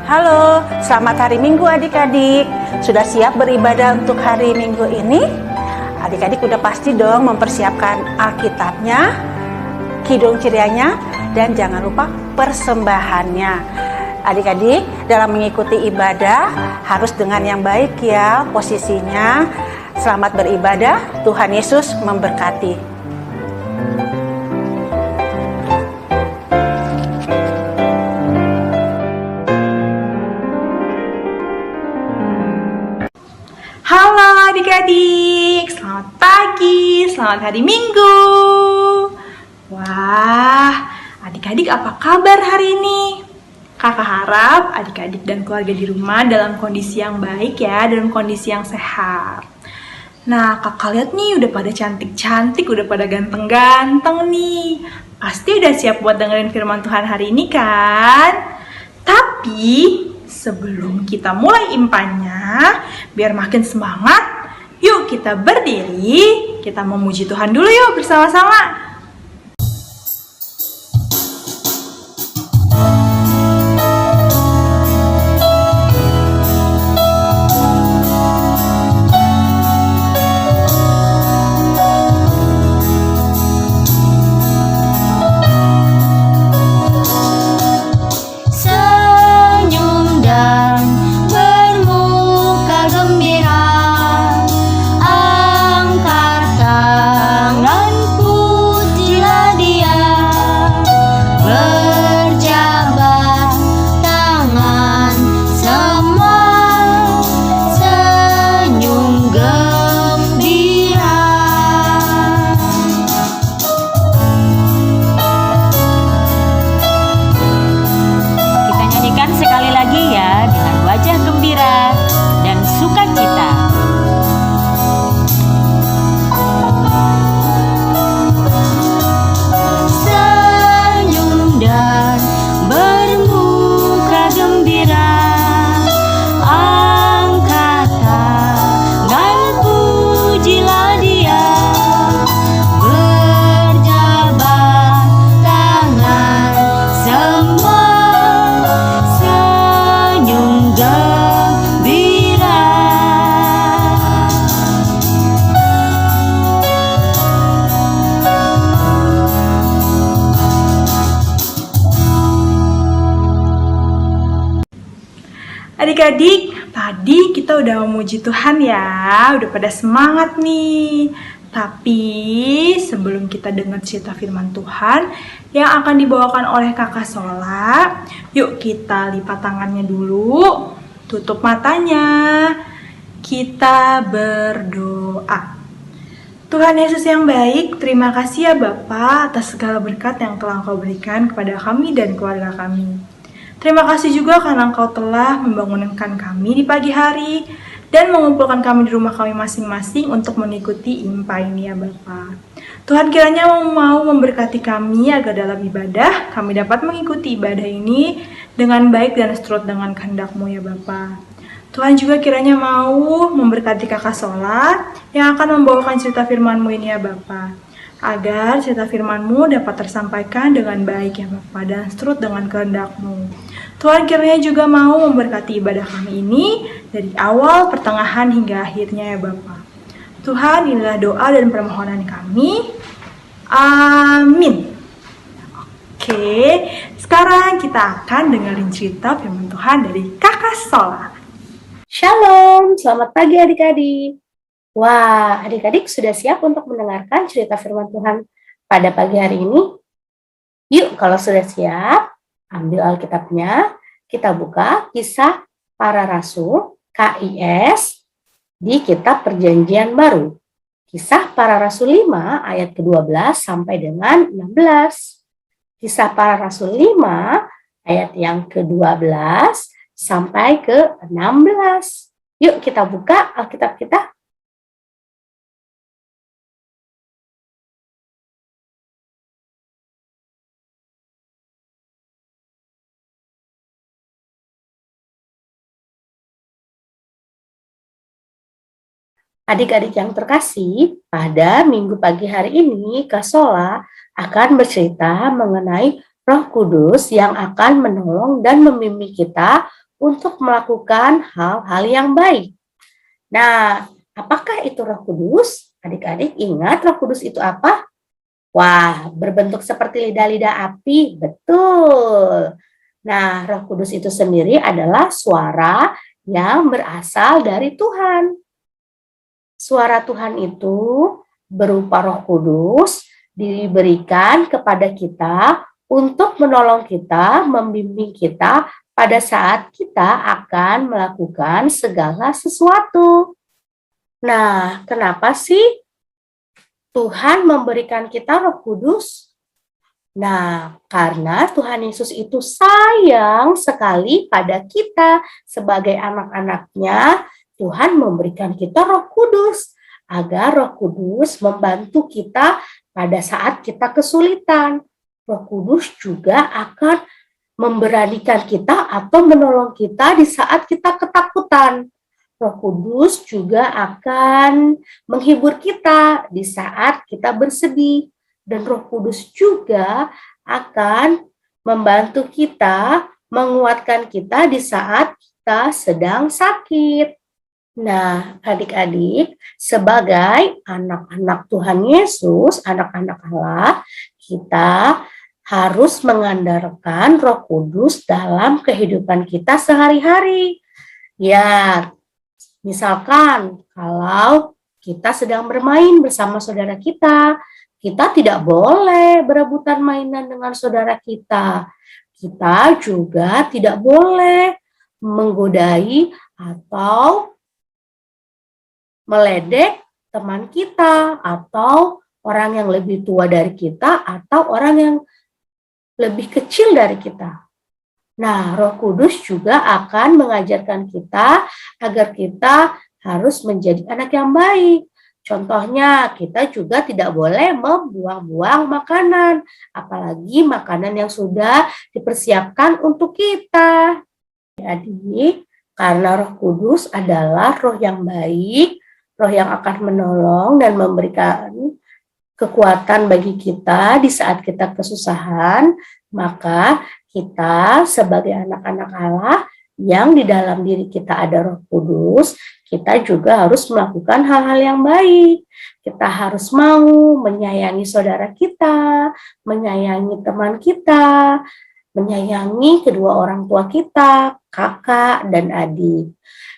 Halo, selamat hari Minggu adik-adik. Sudah siap beribadah untuk hari Minggu ini? Adik-adik udah pasti dong mempersiapkan Alkitabnya, kidung cirianya, dan jangan lupa persembahannya. Adik-adik, dalam mengikuti ibadah harus dengan yang baik ya posisinya. Selamat beribadah, Tuhan Yesus memberkati. Halo adik-adik, selamat pagi, selamat hari Minggu. Wah, adik-adik apa kabar hari ini? Kakak harap adik-adik dan keluarga di rumah dalam kondisi yang baik ya, dalam kondisi yang sehat. Nah, kakak lihat nih udah pada cantik-cantik, udah pada ganteng-ganteng nih. Pasti udah siap buat dengerin firman Tuhan hari ini kan? Tapi sebelum kita mulai impannya, biar makin semangat, yuk kita berdiri, kita memuji Tuhan dulu yuk bersama-sama. Adik-adik, tadi kita udah memuji Tuhan ya, udah pada semangat nih. Tapi sebelum kita dengar cerita firman Tuhan yang akan dibawakan oleh kakak Sola, yuk kita lipat tangannya dulu, tutup matanya, kita berdoa. Tuhan Yesus yang baik, terima kasih ya Bapa atas segala berkat yang telah Engkau berikan kepada kami dan keluarga kami. Terima kasih juga karena Engkau telah membangunkan kami di pagi hari dan mengumpulkan kami di rumah kami masing-masing untuk mengikuti impa ini ya Bapa. Tuhan kiranya mau memberkati kami agar dalam ibadah kami dapat mengikuti ibadah ini dengan baik dan seturut dengan kehendak-Mu ya Bapa. Tuhan juga kiranya mau memberkati kakak Sola yang akan membawakan cerita firman-Mu ini ya Bapa. Agar cerita firman-Mu dapat tersampaikan dengan baik ya Bapa dan seturut dengan kehendak-Mu. Tuhan kiranya juga mau memberkati ibadah kami ini dari awal, pertengahan hingga akhirnya ya Bapa. Tuhan, inilah doa dan permohonan kami. Amin. Oke, sekarang kita akan dengerin cerita firman Tuhan dari kakak Sola. Shalom, selamat pagi adik-adik. Wah, adik-adik sudah siap untuk mendengarkan cerita firman Tuhan pada pagi hari ini? Yuk, kalau sudah siap, ambil Alkitabnya, kita buka Kisah Para Rasul, KIS, di Kitab Perjanjian Baru. Kisah Para Rasul 5 ayat ke-12 sampai dengan 16. Kisah Para Rasul 5 ayat yang ke-12 sampai ke-16. Yuk kita buka Alkitab kita. Adik-adik yang terkasih, pada minggu pagi hari ini Kak Sola akan bercerita mengenai Roh Kudus yang akan menolong dan membimbing kita untuk melakukan hal-hal yang baik. Nah, apakah itu Roh Kudus? Adik-adik ingat Roh Kudus itu apa? Wah, berbentuk seperti lidah-lidah api. Betul. Nah, Roh Kudus itu sendiri adalah suara yang berasal dari Tuhan. Suara Tuhan itu berupa Roh Kudus diberikan kepada kita untuk menolong kita, membimbing kita pada saat kita akan melakukan segala sesuatu. Nah, kenapa sih Tuhan memberikan kita Roh Kudus? Nah, karena Tuhan Yesus itu sayang sekali pada kita sebagai anak-anaknya, Tuhan memberikan kita Roh Kudus agar Roh Kudus membantu kita pada saat kita kesulitan. Roh Kudus juga akan memberanikan kita atau menolong kita di saat kita ketakutan. Roh Kudus juga akan menghibur kita di saat kita bersedih. Dan Roh Kudus juga akan membantu kita, menguatkan kita di saat kita sedang sakit. Nah, adik-adik, sebagai anak-anak Tuhan Yesus, anak-anak Allah, kita harus mengandalkan Roh Kudus dalam kehidupan kita sehari-hari. Ya, misalkan kalau kita sedang bermain bersama saudara kita tidak boleh berebutan mainan dengan saudara kita. Kita juga tidak boleh menggodai atau meledek teman kita atau orang yang lebih tua dari kita atau orang yang lebih kecil dari kita. Nah, Roh Kudus juga akan mengajarkan kita agar kita harus menjadi anak yang baik. Contohnya, kita juga tidak boleh membuang-buang makanan, apalagi makanan yang sudah dipersiapkan untuk kita. Jadi, karena Roh Kudus adalah roh yang baik, roh yang akan menolong dan memberikan kekuatan bagi kita di saat kita kesusahan, maka kita sebagai anak-anak Allah yang di dalam diri kita ada Roh Kudus, kita juga harus melakukan hal-hal yang baik. Kita harus mau menyayangi saudara kita, menyayangi teman kita, menyayangi kedua orang tua kita, kakak dan adik.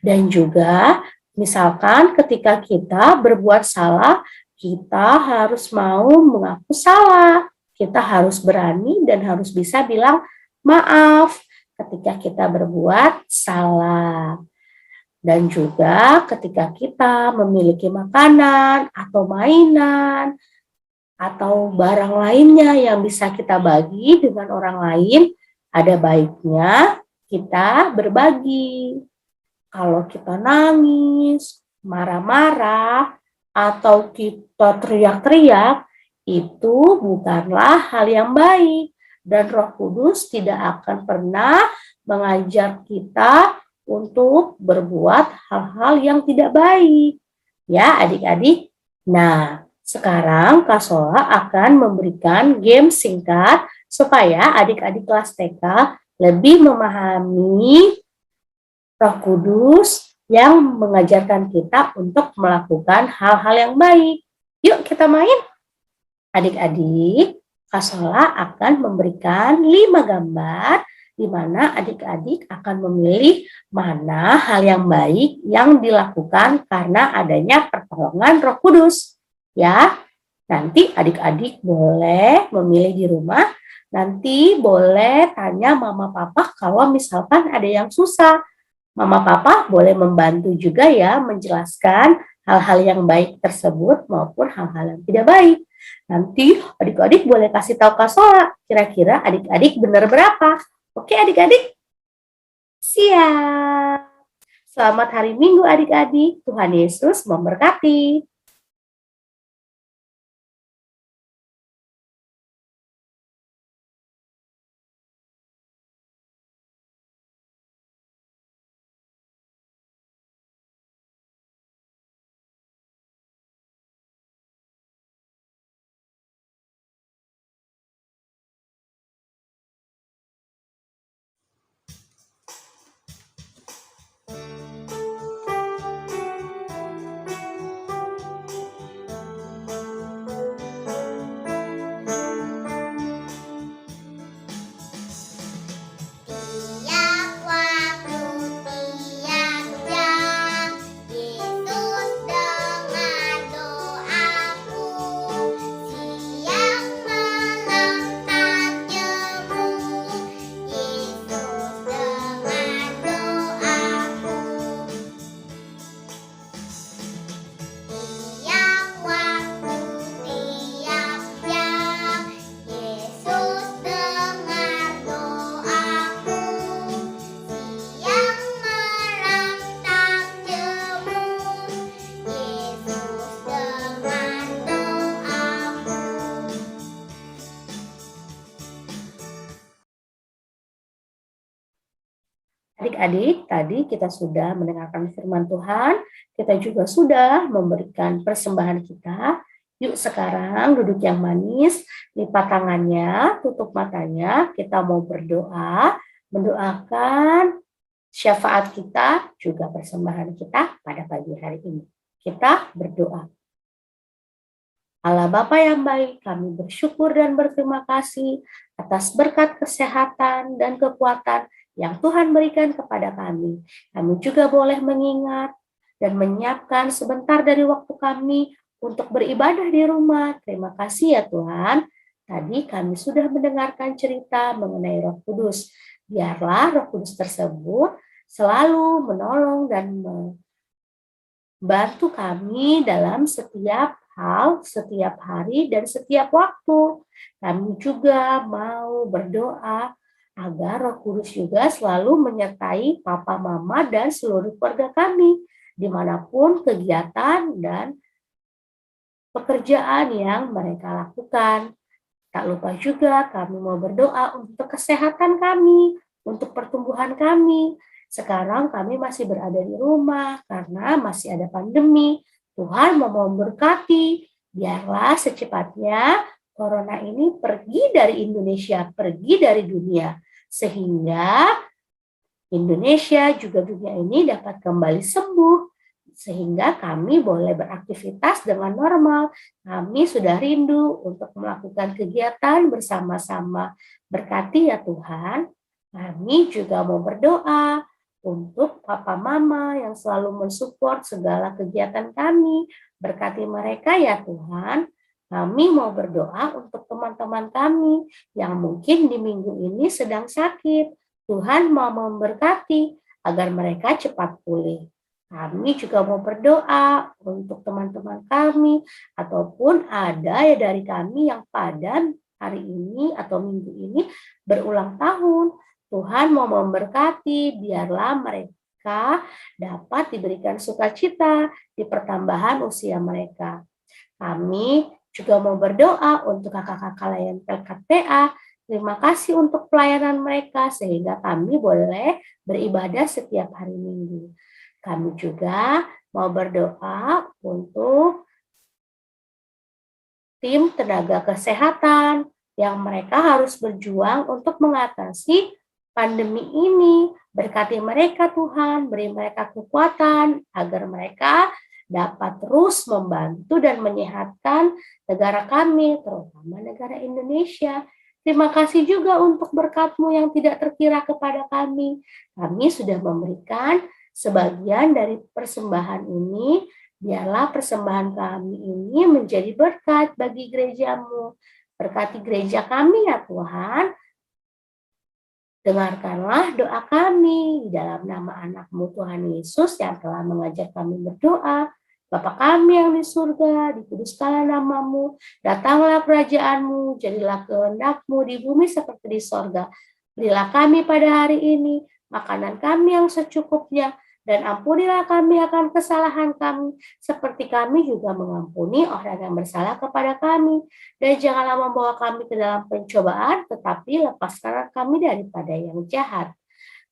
Dan juga misalkan ketika kita berbuat salah, kita harus mau mengaku salah. Kita harus berani dan harus bisa bilang maaf ketika kita berbuat salah. Dan juga ketika kita memiliki makanan atau mainan atau barang lainnya yang bisa kita bagi dengan orang lain, ada baiknya kita berbagi. Kalau kita nangis, marah-marah, atau kita teriak-teriak, itu bukanlah hal yang baik. Dan Roh Kudus tidak akan pernah mengajar kita untuk berbuat hal-hal yang tidak baik. Ya, adik-adik. Nah, sekarang Kak Sola akan memberikan game singkat supaya adik-adik kelas TK lebih memahami Roh Kudus yang mengajarkan kita untuk melakukan hal-hal yang baik. Yuk kita main. Adik-adik, Kak Sola akan memberikan 5 gambar di mana adik-adik akan memilih mana hal yang baik yang dilakukan karena adanya pertolongan Roh Kudus. Ya, nanti adik-adik boleh memilih di rumah, nanti boleh tanya mama papa kalau misalkan ada yang susah. Mama papa boleh membantu juga ya menjelaskan hal-hal yang baik tersebut maupun hal-hal yang tidak baik. Nanti adik-adik boleh kasih tahu Kak Sola, kira-kira adik-adik benar berapa? Oke adik-adik? Siap. Selamat hari Minggu adik-adik. Tuhan Yesus memberkati. Adik-adik, tadi kita sudah mendengarkan firman Tuhan, kita juga sudah memberikan persembahan kita. Yuk sekarang duduk yang manis, lipat tangannya, tutup matanya, kita mau berdoa, mendoakan syafaat kita, juga persembahan kita pada pagi hari ini. Kita berdoa. Allah Bapa yang baik, kami bersyukur dan berterima kasih atas berkat kesehatan dan kekuatan yang Tuhan berikan kepada kami. Kami juga boleh mengingat dan menyiapkan sebentar dari waktu kami untuk beribadah di rumah. Terima kasih ya Tuhan. Tadi kami sudah mendengarkan cerita mengenai Roh Kudus. Biarlah Roh Kudus tersebut selalu menolong dan membantu kami dalam setiap hal, setiap hari, dan setiap waktu. Kami juga mau berdoa agar Roh Kudus juga selalu menyertai Papa, Mama, dan seluruh keluarga kami, dimanapun kegiatan dan pekerjaan yang mereka lakukan. Tak lupa juga kami mau berdoa untuk kesehatan kami, untuk pertumbuhan kami. Sekarang kami masih berada di rumah karena masih ada pandemi. Tuhan mau memberkati, biarlah secepatnya corona ini pergi dari Indonesia, pergi dari dunia, sehingga Indonesia juga dunia ini dapat kembali sembuh, sehingga kami boleh beraktivitas dengan normal. Kami sudah rindu untuk melakukan kegiatan bersama-sama. Berkati ya Tuhan. Kami juga mau berdoa untuk Papa Mama yang selalu mensupport segala kegiatan kami. Berkati mereka ya Tuhan. Kami mau berdoa untuk teman-teman kami yang mungkin di minggu ini sedang sakit. Tuhan mau memberkati agar mereka cepat pulih. Kami juga mau berdoa untuk teman-teman kami ataupun ada ya dari kami yang pada hari ini atau minggu ini berulang tahun. Tuhan mau memberkati, biarlah mereka dapat diberikan sukacita di pertambahan usia mereka. Kami juga mau berdoa untuk kakak-kakak layan PLKTA. Terima kasih untuk pelayanan mereka sehingga kami boleh beribadah setiap hari Minggu. Kami juga mau berdoa untuk tim tenaga kesehatan yang mereka harus berjuang untuk mengatasi pandemi ini. Berkati mereka Tuhan, beri mereka kekuatan agar mereka dapat terus membantu dan menyehatkan negara kami, terutama negara Indonesia. Terima kasih juga untuk berkat-Mu yang tidak terkira kepada kami. Kami sudah memberikan sebagian dari persembahan ini. Biarlah persembahan kami ini menjadi berkat bagi gereja-Mu. Berkati gereja kami ya Tuhan. Dengarkanlah doa kami di dalam nama anak-Mu Tuhan Yesus yang telah mengajar kami berdoa. Bapa kami yang di surga, dikuduskanlah nama-Mu, datanglah kerajaan-Mu, jadilah kehendak-Mu di bumi seperti di sorga. Berilah kami pada hari ini makanan kami yang secukupnya, dan ampunilah kami akan kesalahan kami, seperti kami juga mengampuni orang yang bersalah kepada kami. Dan janganlah membawa kami ke dalam pencobaan, tetapi lepaskanlah kami daripada yang jahat.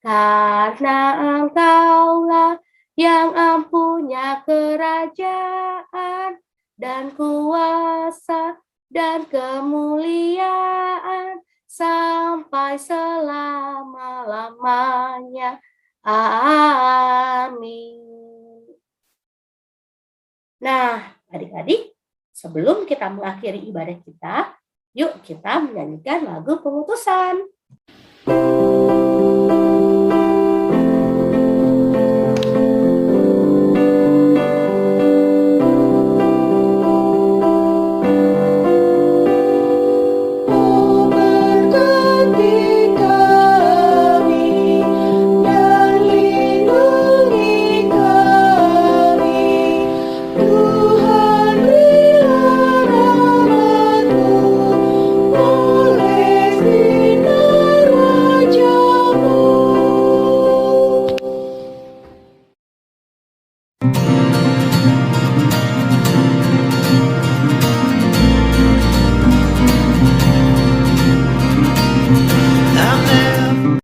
Karena Engkaulah yang empunya kerajaan dan kuasa dan kemuliaan sampai selama-lamanya. Amin. Nah, adik-adik, sebelum kita mengakhiri ibadah kita, yuk kita menyanyikan lagu pengutusan.